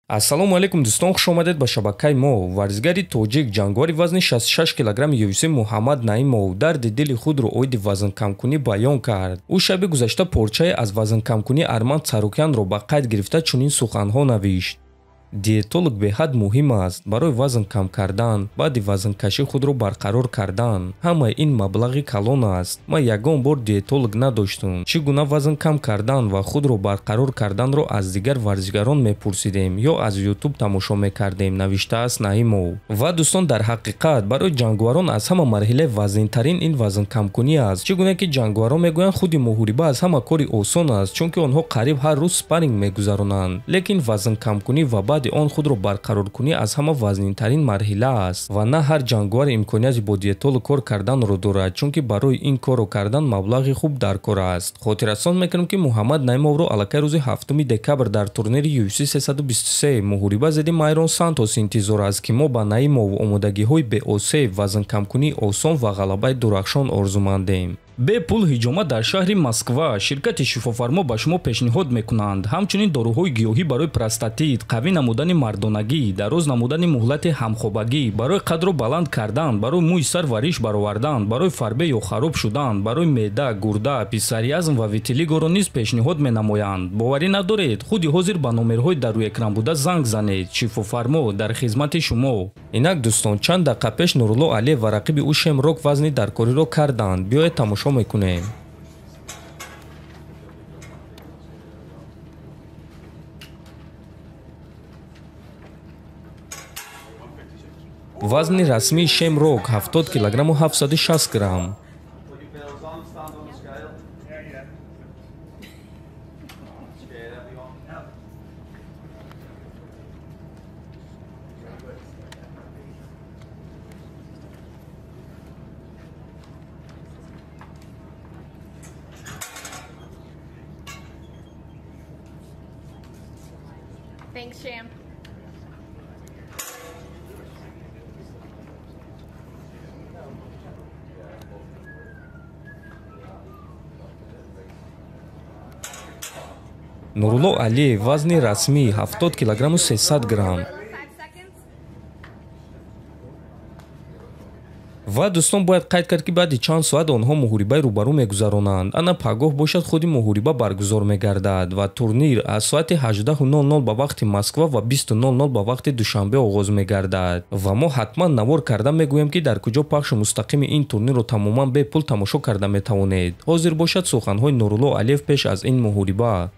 Ассалому алейкум дӯстон, хуш омадед ба шабакаи мо. Варзигари тоҷик ҷангори вазни 66 кг UFC Муҳаммад Наимов дарди дили худро оиди вазнкамкунӣ баён кард. Ӯ шаби гузашта порчае аз вазнкамкунӣ Арман Царукянро ба қайд гирифта чунин суханҳо навишт: диетолог беҳад муҳим аст. Барои вазн кам кардан, баъди вазнкашӣ худро барқарор кардан, ҳамаи ин маблағи калон аст. Ма ягон бор диетолог надоштум. Чӣ гуна вазн кам кардан ва худро барқарор карданро аз дигар варзигарон мепурсидем ё аз YouTube тамошо мекардем, навиштааст Наимов. Ва дӯстон, дар ҳақиқат барои ҷангварон аз ҳама марҳилаи вазнинтарин ин вазнкамкунӣ аст. Чӣ гуна ки ҷангварон мегӯянд худи муҳориба аз ҳама кори осон аст, чунки онҳо қариб ҳар рӯз спарринг мегузаронанд. Лекин вазнкамкунӣ ва баъди он худро барқароркунӣ аз ҳама вазнинтарин марҳила аст ва на ҳар ҷангвар имконияти бо диетолог кор карданро дорад, чунки барои ин корро кардан маблағи хуб дар кор аст. Хотиррасон мекунем ки Муҳаммад Наимовро аллакай рӯзи 7 декабр дар турнири UFC 323 муҳориба зидди Майрон Сантос интизор аст ки мо ба Наимов омодагиҳои беосеб, вазнкамкунии осон ва ғалабаи дурахшон орзумандем. Бе пул ҳиҷомат дар шаҳри Москва ширкати шифофармо ба шумо пешниҳод мекунанд ҳамчунин дороҳои гиёҳӣ барои простатит, қавӣ намудани мардонагӣ, дароз намудани муҳлати ҳамхобагӣ, барои қадро баланд кардан, барои мӯи сар ва риш баровардан, барои фарбе ё хароб шудан, барои меъда, гурда, писариазм ва витилигоро низ пешниҳод менамоянд. Боварӣ надоред? худи ҳозир ба номерҳои дар рӯи экран буда занг занед. Шифофармо дар хизмати шумо. Инак дӯстон, чанд дақиқа пеш Нурулло Алиев ва рақиби ӯ Шемрок вазни даркориро карданд. Биёед тамошо мекунем. Вазни расмии Шемрок 70 кг 760 грамм. Thanks, Sham. Нурулло Алиев вазни расмӣ 70 кг 300 грамм. ва дӯстон, бояд қайд кард ки баъди чанд соат онҳо муҳорибаи рӯбарӯ мегузаронанд. Ана пагоҳ бошад худи муҳориба баргузор мегардад ва турнир аз соати 18:00 ба вақти Москва ва 20:00 ба вақти Душанбе оғоз мегардад. Ва мо ҳатман навор карда мегӯем ки дар куҷо пахши мустақими ин турнирро тамоман бепул тамошо карда метавонед. Ҳозир бошад суханҳои Нурулло Алиев пеш аз ин муҳориба.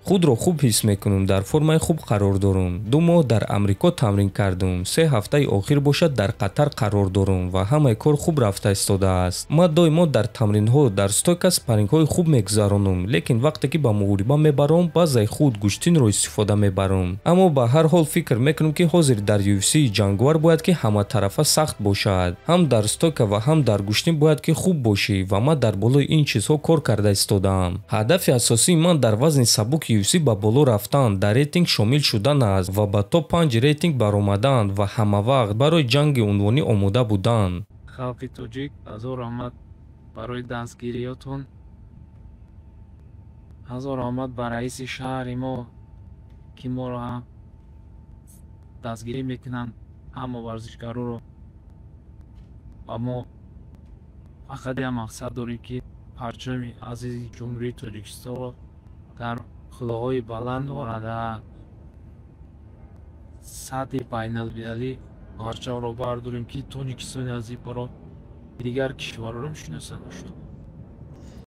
худро хуб ҳис мекунам, дар формаи хуб қарор дорам. 2 моҳ дар Амрико тамрин кардам. 3 ҳафтаи охир бошад дар Қатар қарор дорам ва ҳамаи кор хуб рафта истодааст. Ман доимо дар тамринҳо, дар стойка спаррингҳои хуб мегузаронам, лекин вақте ки ба муҳориба мебарам, баъзаи худ гӯштинро истифода мебарам. Аммо ба ҳар ҳол фикр мекунам ки ҳозир дар UFC ҷангвар бояд ки ҳаматарафа сахт бошад. Ҳам дар стойка ва ҳам дар гӯштин бояд ки хуб бошӣ ва ман дар болои ин чизҳо кор карда истодаам. Ҳадафи асосии ман дар вазни сабук UFC ба боло рафтан, дар рейтинг шомил шудан аст ва ба топ 5 рейтинг баромадан ва ҳамавақт барои ҷанги унвонӣ омода будан. халқи тоҷик, ҳазор омад барои дастгириётон. ҳазор омад ба раиси шаҳри мо ки моро ҳам дастгирӣ мекунанд, ҳама варзишгароро. ва мо фақат як мақсад дорем ки парчами азизи ҷумҳурии Тоҷикистонро дар хулоҳои баланд орада сатҳи байналмилалӣ парчамро бардорем ки Тоҷикистони азиз баро дигар кишварҳоро мешиносанд.